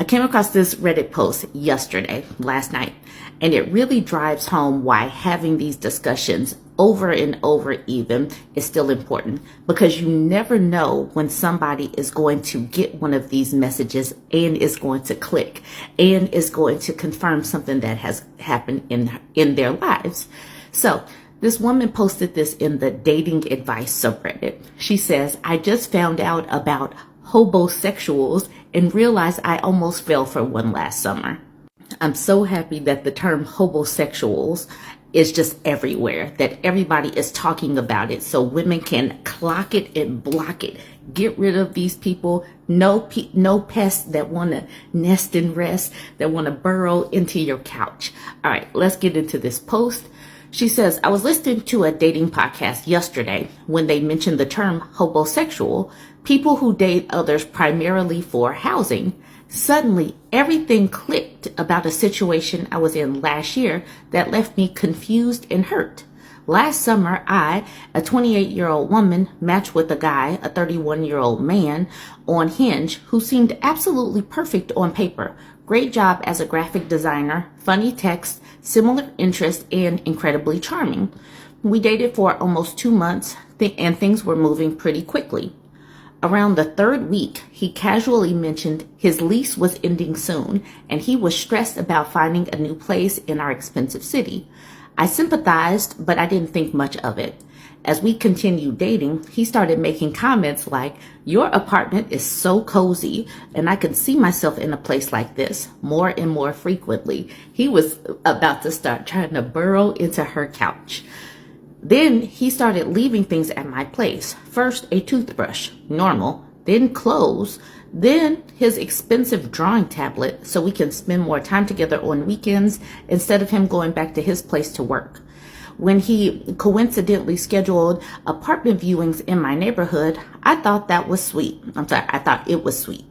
came across this Reddit post last night, and it really drives home why having these discussions over and over even is still important, because you never know when somebody is going to get one of these messages and is going to click and is going to confirm something that has happened in their lives. So this woman posted this in the dating advice subreddit. She says, "I just found out about hobosexuals and realized I almost fell for one last summer." I'm so happy that the term hobosexuals is just everywhere, that everybody is talking about it so women can clock it and block it. Get rid of these people. No pests that want to nest and rest, that want to burrow into your couch. All right, let's get into this post. She says, "I was listening to a dating podcast yesterday when they mentioned the term hobosexual, people who date others primarily for housing. Suddenly, everything clicked about a situation I was in last year that left me confused and hurt. Last summer, I, a 28-year-old woman, matched with a guy, a 31-year-old man, on Hinge who seemed absolutely perfect on paper. Great job as a graphic designer, funny text, similar interests, and incredibly charming. We dated for almost 2 months, and things were moving pretty quickly. Around the third week, he casually mentioned his lease was ending soon, and he was stressed about finding a new place in our expensive city. I sympathized, but I didn't think much of it. As we continued dating, he started making comments like, 'Your apartment is so cozy, and I could see myself in a place like this,' more and more frequently. He was about to start trying to burrow into her couch. Then he started leaving things at my place. First, a toothbrush, normal, then clothes, then his expensive drawing tablet so we can spend more time together on weekends instead of him going back to his place to work. When he coincidentally scheduled apartment viewings in my neighborhood, I thought it was sweet.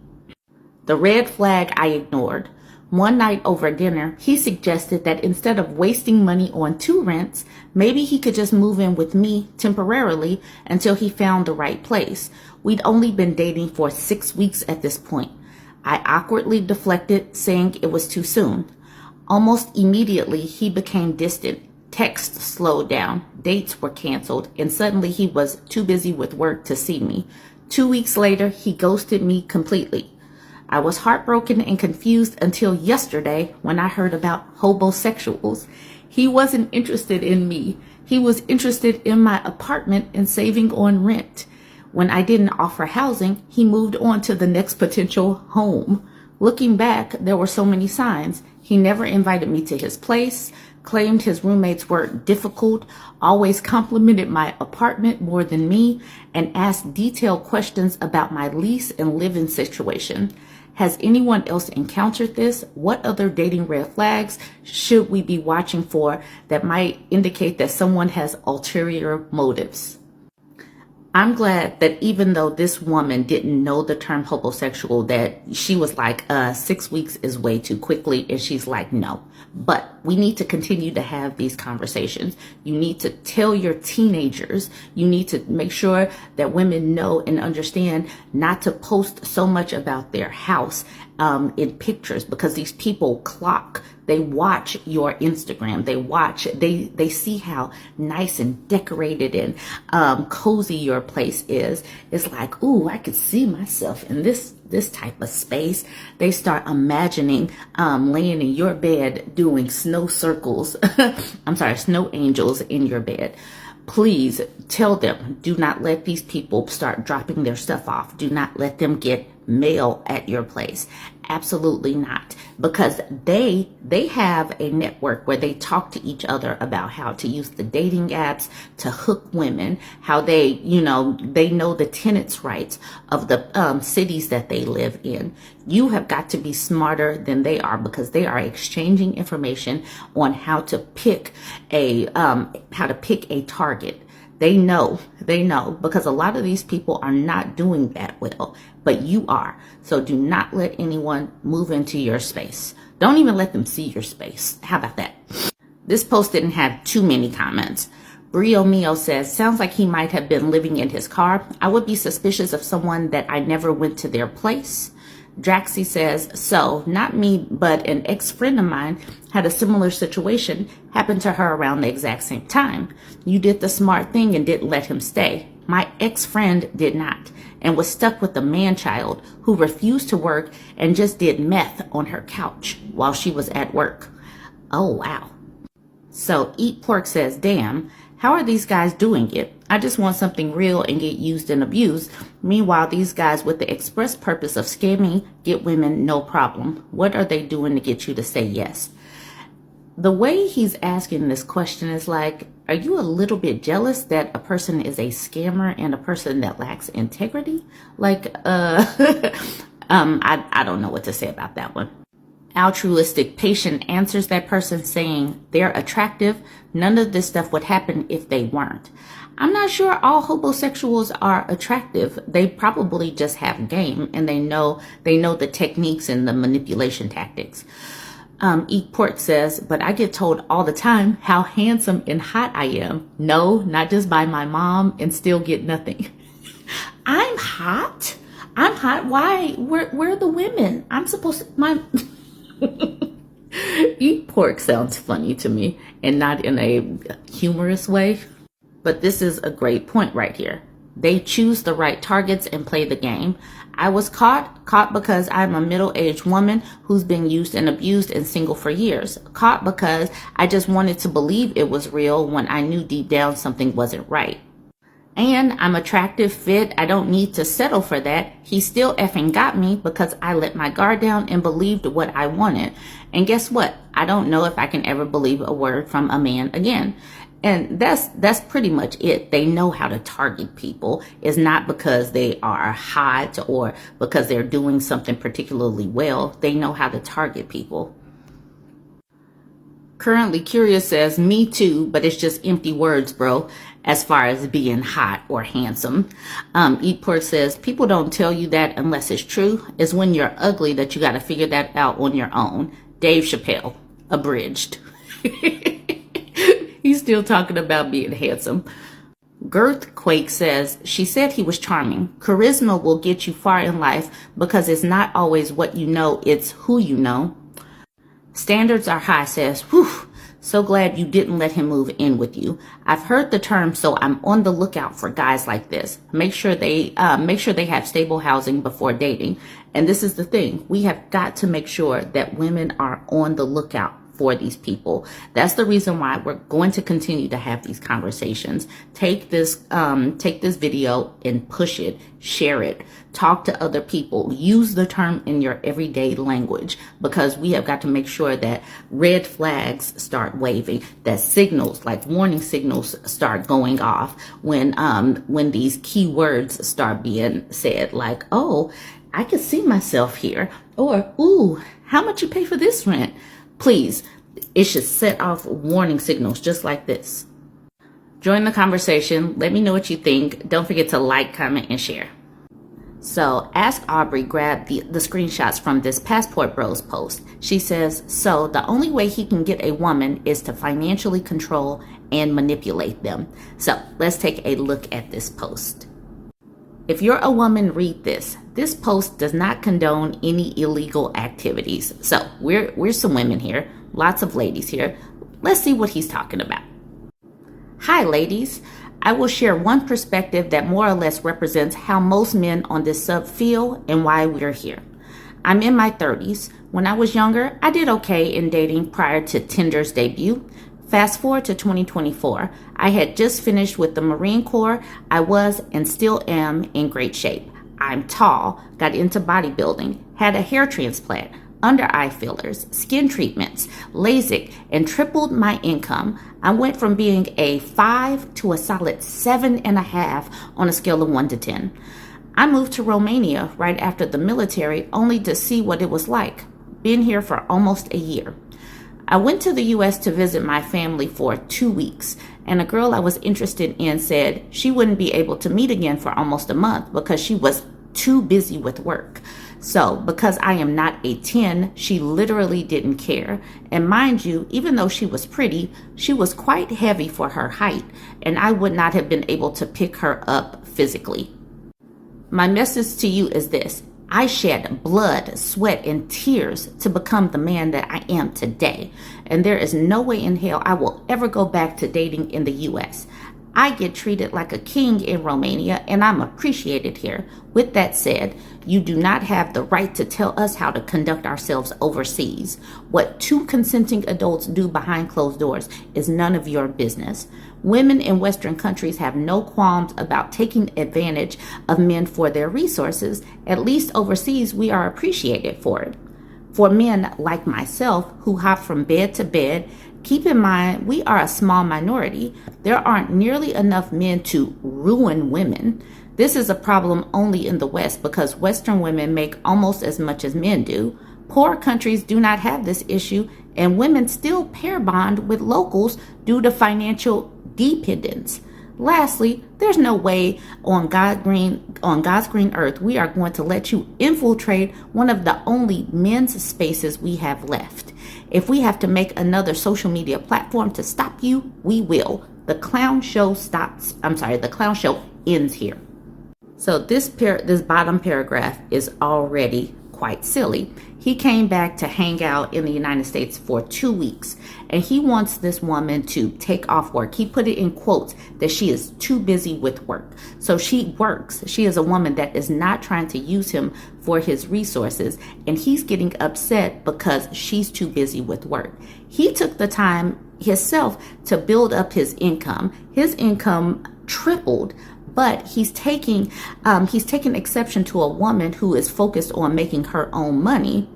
The red flag I ignored. One night over dinner, he suggested that instead of wasting money on 2 rents, maybe he could just move in with me temporarily until he found the right place. We'd only been dating for 6 weeks at this point. I awkwardly deflected, saying it was too soon. Almost immediately, he became distant. Texts slowed down, dates were canceled, and suddenly he was too busy with work to see me. 2 weeks later, he ghosted me completely. I was heartbroken and confused until yesterday when I heard about hobosexuals. He wasn't interested in me. He was interested in my apartment and saving on rent. When I didn't offer housing, he moved on to the next potential home. Looking back, there were so many signs. He never invited me to his place, claimed his roommates were difficult, always complimented my apartment more than me, and asked detailed questions about my lease and living situation. Has anyone else encountered this? What other dating red flags should we be watching for that might indicate that someone has ulterior motives? I'm glad that even though this woman didn't know the term hobosexual, that she was like, 6 weeks is way too quickly. And she's like, no. But we need to continue to have these conversations. You need to tell your teenagers. You need to make sure that women know and understand not to post so much about their house in pictures, because these people clock. They watch your Instagram. They see how nice and decorated and cozy your place is. It's like, ooh, I could see myself in this type of space. They start imagining laying in your bed doing snow circles. Snow angels in your bed. Please tell them, do not let these people start dropping their stuff off. Do not let them get mail at your place. Absolutely not. Because they have a network where they talk to each other about how to use the dating apps to hook women, how they know the tenants' rights of the cities that they live in. You have got to be smarter than they are, because they are exchanging information on how to pick a target. They know, because a lot of these people are not doing that well, but you are. So do not let anyone move into your space. Don't even let them see your space. How about that? This post didn't have too many comments. Brio Mio says, sounds like he might have been living in his car. I would be suspicious of someone that I never went to their place. Draxie says, so, not me, but an ex-friend of mine had a similar situation happen to her around the exact same time. You did the smart thing and didn't let him stay. My ex-friend did not and was stuck with a man-child who refused to work and just did meth on her couch while she was at work. Oh, wow. So Eat Pork says, damn, how are these guys doing it? I just want something real and get used and abused. Meanwhile, these guys with the express purpose of scamming get women no problem. What are they doing to get you to say yes? The way he's asking this question is like, are you a little bit jealous that a person is a scammer and a person that lacks integrity? Like, I don't know what to say about that one. Altruistic Patient answers that person saying they're attractive. None of this stuff would happen if they weren't. I'm not sure all hobosexuals are attractive. They probably just have game and they know the techniques and the manipulation tactics. Eat Pork says, but I get told all the time how handsome and hot I am. No, not just by my mom, and still get nothing. I'm hot? I'm hot? Why? Where are the women? I'm supposed to... Eat Pork sounds funny to me, and not in a humorous way. But this is a great point right here. They choose the right targets and play the game. I was caught because I'm a middle-aged woman who's been used and abused and single for years. Caught because I just wanted to believe it was real when I knew deep down something wasn't right. And I'm attractive, fit. I don't need to settle for that. He still effing got me because I let my guard down and believed what I wanted. And guess what? I don't know if I can ever believe a word from a man again. And that's pretty much it. They know how to target people. It's not because they are hot or because they're doing something particularly well. They know how to target people. Currently Curious says, me too, but it's just empty words, bro, as far as being hot or handsome. Eat Pork says, people don't tell you that unless it's true. It's when you're ugly that you got to figure that out on your own. Dave Chappelle, abridged. He's still talking about being handsome. Girthquake says, she said he was charming. Charisma will get you far in life because it's not always what you know, it's who you know. Standards are high says, whew, so glad you didn't let him move in with you. I've heard the term, so I'm on the lookout for guys like this. Make sure they have stable housing before dating. And this is the thing. We have got to make sure that women are on the lookout for these people. That's the reason why we're going to continue to have these conversations. Take this video and push it, share it, talk to other people, use the term in your everyday language, because we have got to make sure that red flags start waving, that signals like warning signals start going off when these key words start being said, like, oh, I can see myself here, or, ooh, how much you pay for this rent? Please, it should set off warning signals just like this. Join the conversation. Let me know what you think. Don't forget to like, comment, and share. So Ask Aubrey grabbed the screenshots from this Passport Bros post. She says, so the only way he can get a woman is to financially control and manipulate them. So let's take a look at this post. If you're a woman, read this. This post does not condone any illegal activities. So we're some women here, lots of ladies here. Let's see what he's talking about. Hi, ladies. I will share one perspective that more or less represents how most men on this sub feel and why we're here. I'm in my 30s. When I was younger, I did okay in dating prior to Tinder's debut. Fast forward to 2024, I had just finished with the Marine Corps. I was and still am in great shape. I'm tall, got into bodybuilding, had a hair transplant, under eye fillers, skin treatments, LASIK, and tripled my income. I went from being a 5 to a solid 7.5 on a scale of 1 to 10. I moved to Romania right after the military only to see what it was like. Been here for almost a year. I went to the U.S. to visit my family for 2 weeks, and a girl I was interested in said she wouldn't be able to meet again for almost a month because she was too busy with work. So, because I am not a 10, she literally didn't care. And mind you, even though she was pretty, she was quite heavy for her height, and I would not have been able to pick her up physically. My message to you is this. I shed blood, sweat, and tears to become the man that I am today. And there is no way in hell I will ever go back to dating in the US. I get treated like a king in Romania, and I'm appreciated here. With that said, you do not have the right to tell us how to conduct ourselves overseas. What two consenting adults do behind closed doors is none of your business. Women in Western countries have no qualms about taking advantage of men for their resources. At least overseas, we are appreciated for it. For men like myself who hop from bed to bed, keep in mind, we are a small minority. There aren't nearly enough men to ruin women. This is a problem only in the West because Western women make almost as much as men do. Poor countries do not have this issue, and women still pair bond with locals due to financial dependence. Lastly, there's no way on God's green earth we are going to let you infiltrate one of the only men's spaces we have left. If we have to make another social media platform to stop you, we will. The clown show ends here. So this bottom paragraph is already quite silly. He came back to hang out in the United States for 2 weeks, and he wants this woman to take off work. He put it in quotes that she is too busy with work. So she works. She is a woman that is not trying to use him for his resources, and he's getting upset because she's too busy with work. He took the time himself to build up his income. His income tripled, but he's taking exception to a woman who is focused on making her own money.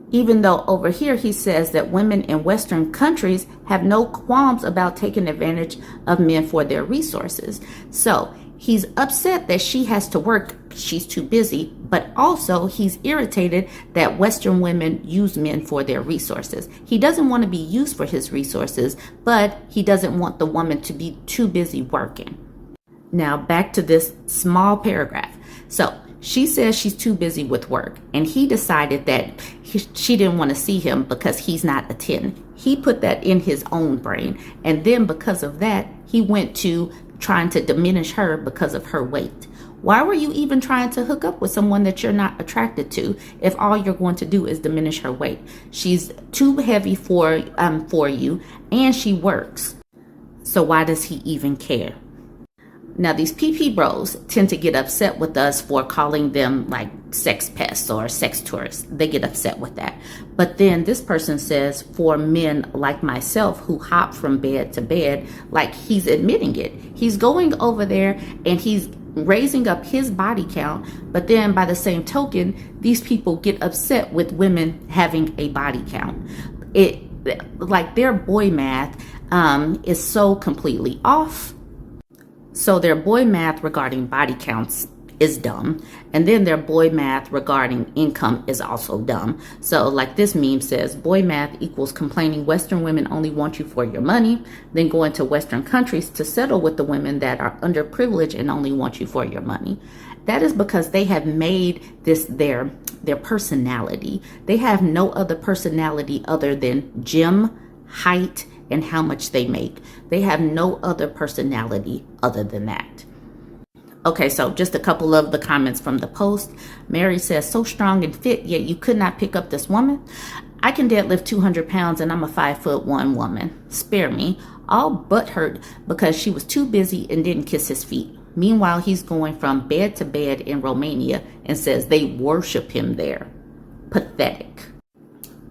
Even though over here he says that women in Western countries have no qualms about taking advantage of men for their resources. So he's upset that she has to work, she's too busy, but also he's irritated that Western women use men for their resources. He doesn't want to be used for his resources, but he doesn't want the woman to be too busy working. Now back to this small paragraph. So she says she's too busy with work, and he decided that she didn't want to see him because he's not a 10. He put that in his own brain, and then because of that, he went to trying to diminish her because of her weight. Why were you even trying to hook up with someone that you're not attracted to if all you're going to do is diminish her weight? She's too heavy for you, and she works. So why does he even care? Now, these PP bros tend to get upset with us for calling them like sex pests or sex tourists. They get upset with that. But then this person says for men like myself who hop from bed to bed, like he's admitting it. He's going over there and he's raising up his body count. But then by the same token, these people get upset with women having a body count. Like their boy math is so completely off. So their boy math regarding body counts is dumb. And then their boy math regarding income is also dumb. So like this meme says, boy math equals complaining Western women only want you for your money, then going to Western countries to settle with the women that are underprivileged and only want you for your money. That is because they have made this their personality. They have no other personality other than gym, height, and how much they make. They have no other personality other than that. Okay, so just a couple of the comments from the post. Mary says, so strong and fit, yet you could not pick up this woman? I can deadlift 200 pounds and I'm a 5'1" woman. Spare me. All butthurt because she was too busy and didn't kiss his feet. Meanwhile, he's going from bed to bed in Romania and says they worship him there. Pathetic.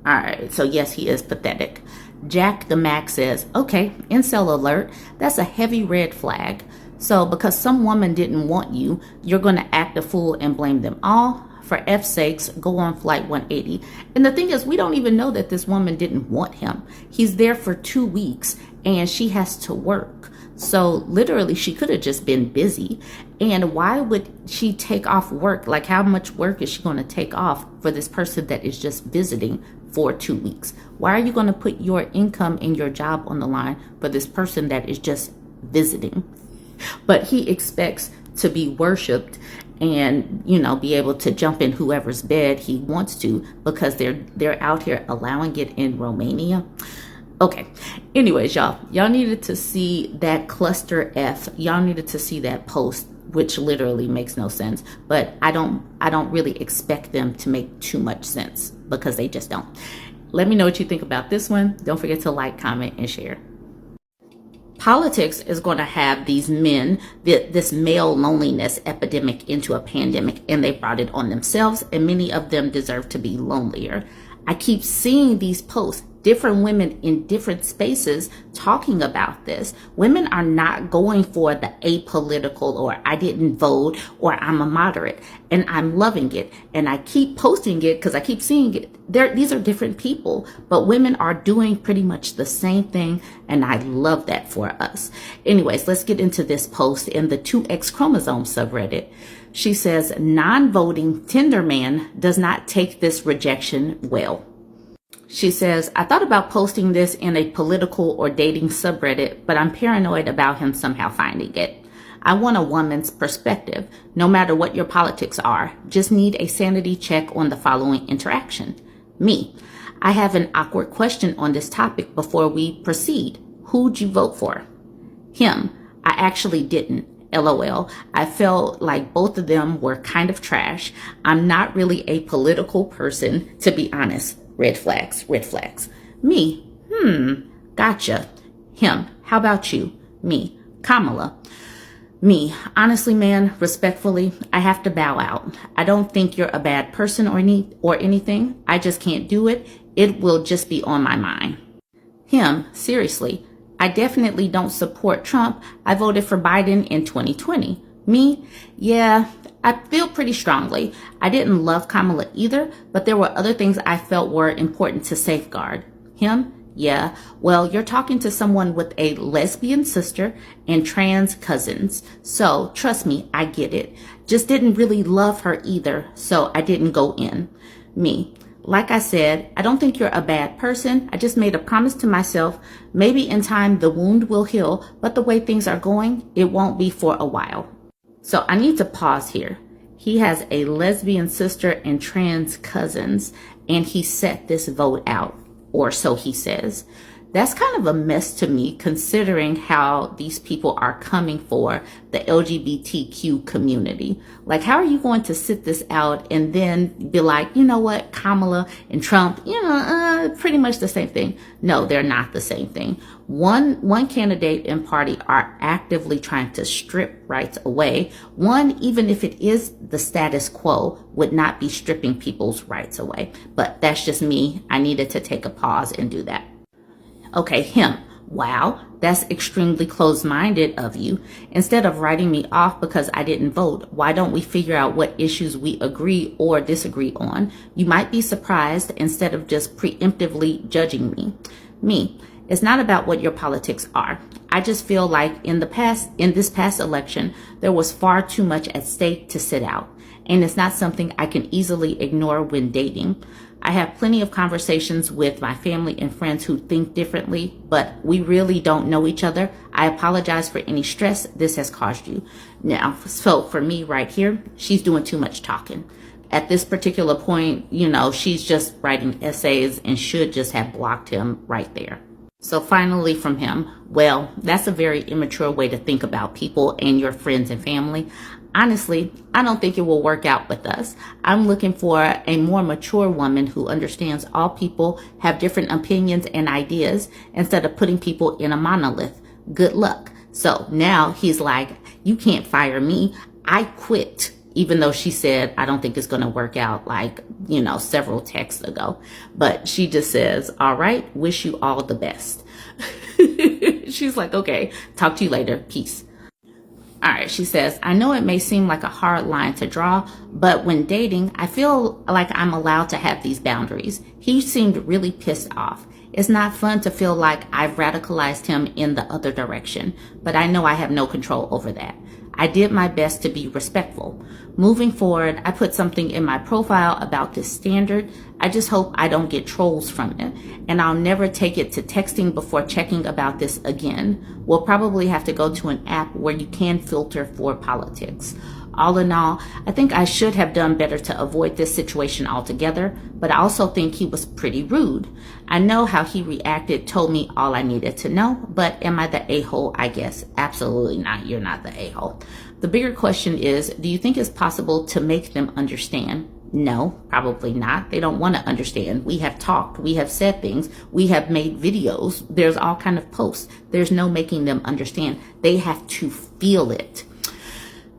All right, so yes, he is pathetic. Jack the Mac says, okay, incel alert, that's a heavy red flag. So because some woman didn't want you, you're going to act a fool and blame them all? For F's sakes, go on flight 180. And the thing is, we don't even know that this woman didn't want him. He's there for 2 weeks and she has to work. So literally she could have just been busy. And why would she take off work? Like how much work is she going to take off for this person that is just visiting for 2 weeks? Why are you going to put your income and your job on the line for this person that is just visiting? But he expects to be worshipped and, you know, be able to jump in whoever's bed he wants to because they're out here allowing it in Romania. Okay. Anyways, y'all needed to see that cluster F. Y'all needed to see that post which literally makes no sense. But I don't really expect them to make too much sense because they just don't. Let me know what you think about this one. Don't forget to like, comment, and share. Politics is going to have these men, this male loneliness epidemic into a pandemic, and they brought it on themselves, and many of them deserve to be lonelier. I keep seeing these posts, different women in different spaces talking about this. Women are not going for the apolitical or I didn't vote or I'm a moderate, and I'm loving it. And I keep posting it because I keep seeing it. These are different people, but women are doing pretty much the same thing, and I love that for us. Anyways, let's get into this post in the 2X chromosome subreddit. She says, non-voting Tinder man does not take this rejection well. She says, I thought about posting this in a political or dating subreddit, but I'm paranoid about him somehow finding it. I want a woman's perspective, no matter what your politics are. Just need a sanity check on the following interaction. Me, I have an awkward question on this topic before we proceed. Who'd you vote for? Him, I actually didn't. LOL. I felt like both of them were kind of trash. I'm not really a political person, to be honest. Red flags, red flags. Me, gotcha. Him, how about you? Me, Kamala. Me, honestly, man, respectfully, I have to bow out. I don't think you're a bad person or anything. I just can't do it. It will just be on my mind. Him, seriously, I definitely don't support Trump. I voted for Biden in 2020. Me, yeah, I feel pretty strongly. I didn't love Kamala either, but there were other things I felt were important to safeguard. Him, yeah, well, you're talking to someone with a lesbian sister and trans cousins. So trust me, I get it. Just didn't really love her either, so I didn't go in. Me, like I said, I don't think you're a bad person. I just made a promise to myself. Maybe in time the wound will heal, but the way things are going, it won't be for a while. So I need to pause here. He has a lesbian sister and trans cousins, and he set this vote out, or so he says. That's kind of a mess to me, considering how these people are coming for the LGBTQ community. Like, how are you going to sit this out and then be like, you know what, Kamala and Trump, pretty much the same thing? No, they're not the same thing. One candidate and party are actively trying to strip rights away. One, even if it is the status quo, would not be stripping people's rights away. But that's just me. I needed to take a pause and do that. Okay, him. Wow, that's extremely closed-minded of you. Instead of writing me off because I didn't vote, why don't we figure out what issues we agree or disagree on? You might be surprised instead of just preemptively judging me. Me, it's not about what your politics are. I just feel like in this past election, there was far too much at stake to sit out. And it's not something I can easily ignore when dating. I have plenty of conversations with my family and friends who think differently, but we really don't know each other. I apologize for any stress this has caused you. Now, so for me right here, she's doing too much talking. At this particular point, she's just writing essays and should just have blocked him right there. So finally from him, well, that's a very immature way to think about people and your friends and family. Honestly, I don't think it will work out with us. I'm looking for a more mature woman who understands all people have different opinions and ideas instead of putting people in a monolith. Good luck. So now he's like, you can't fire me. I quit. Even though she said, I don't think it's going to work out several texts ago. But she just says, all right, wish you all the best. She's like, okay, talk to you later. Peace. All right, she says, I know it may seem like a hard line to draw, but when dating, I feel like I'm allowed to have these boundaries. He seemed really pissed off. It's not fun to feel like I've radicalized him in the other direction, but I know I have no control over that. I did my best to be respectful. Moving forward, I put something in my profile about this standard. I just hope I don't get trolls from it. And I'll never take it to texting before checking about this again. We'll probably have to go to an app where you can filter for politics. All in all, I think I should have done better to avoid this situation altogether, but I also think he was pretty rude. I know how he reacted told me all I needed to know, but am I the a-hole? I guess. Absolutely not. You're not the a-hole. The bigger question is, do you think it's possible to make them understand? No, probably not. They don't want to understand. We have talked. We have said things. We have made videos. There's all kind of posts. There's no making them understand. They have to feel it.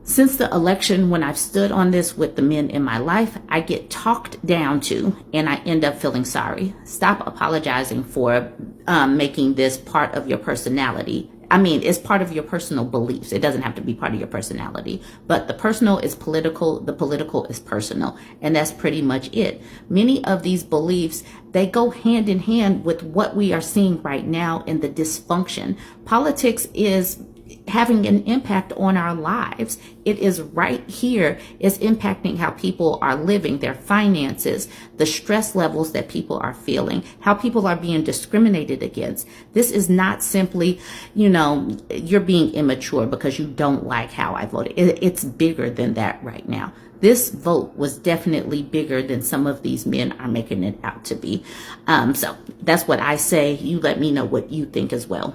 Since the election, when I've stood on this with the men in my life, I get talked down to and I end up feeling sorry. Stop apologizing for making this part of your personality. I mean, it's part of your personal beliefs. It doesn't have to be part of your personality, but the personal is political. The political is personal. And that's pretty much it. Many of these beliefs, they go hand in hand with what we are seeing right now in the dysfunction. Politics is having an impact on our lives. It is right here. It's impacting how people are living, their finances, the stress levels that people are feeling, how people are being discriminated against. This is not simply, you're being immature because you don't like how I voted. It's bigger than that right now. This vote was definitely bigger than some of these men are making it out to be. So that's what I say. You let me know what you think as well.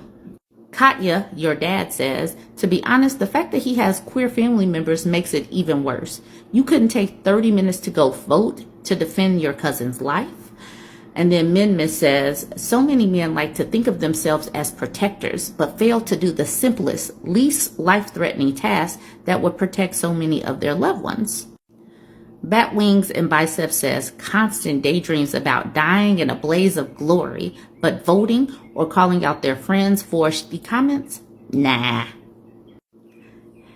Katya, your dad, says, to be honest, the fact that he has queer family members makes it even worse. You couldn't take 30 minutes to go vote to defend your cousin's life. And then Minmis says, so many men like to think of themselves as protectors, but fail to do the simplest, least life-threatening task that would protect so many of their loved ones. Batwings and Biceps says, constant daydreams about dying in a blaze of glory, but voting or calling out their friends for the comments? Nah.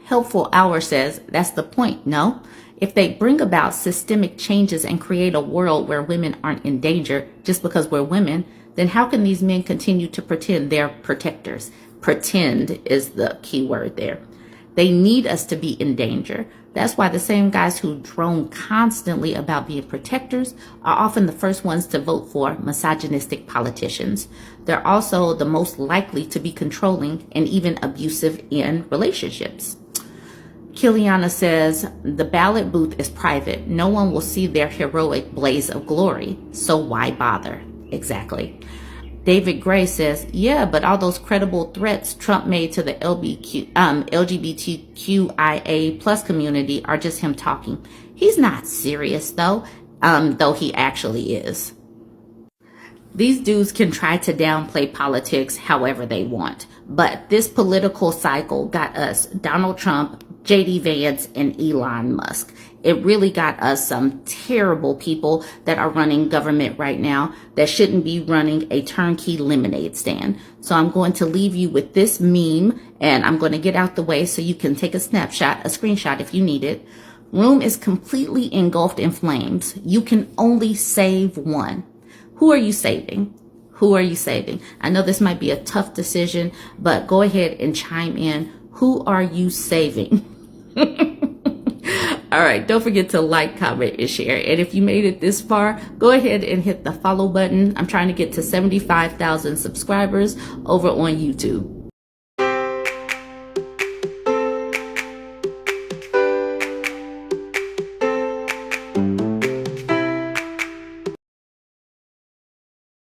Helpful Hour says, that's the point, no? If they bring about systemic changes and create a world where women aren't in danger just because we're women, then how can these men continue to pretend they're protectors? Pretend is the key word there. They need us to be in danger. That's why the same guys who drone constantly about being protectors are often the first ones to vote for misogynistic politicians. They're also the most likely to be controlling and even abusive in relationships. Kiliana says, the ballot booth is private. No one will see their heroic blaze of glory. So why bother? Exactly. David Gray says, yeah, but all those credible threats Trump made to the LGBTQIA plus community are just him talking. He's not serious, though he actually is. These dudes can try to downplay politics however they want. But this political cycle got us Donald Trump, J.D. Vance, and Elon Musk. It really got us some terrible people that are running government right now that shouldn't be running a turnkey lemonade stand. So I'm going to leave you with this meme, and I'm going to get out the way so you can take a snapshot, a screenshot if you need it. Room is completely engulfed in flames. You can only save one. Who are you saving? Who are you saving? I know this might be a tough decision, but go ahead and chime in. Who are you saving? All right, don't forget to like, comment, and share. And if you made it this far, go ahead and hit the follow button. I'm trying to get to 75,000 subscribers over on YouTube.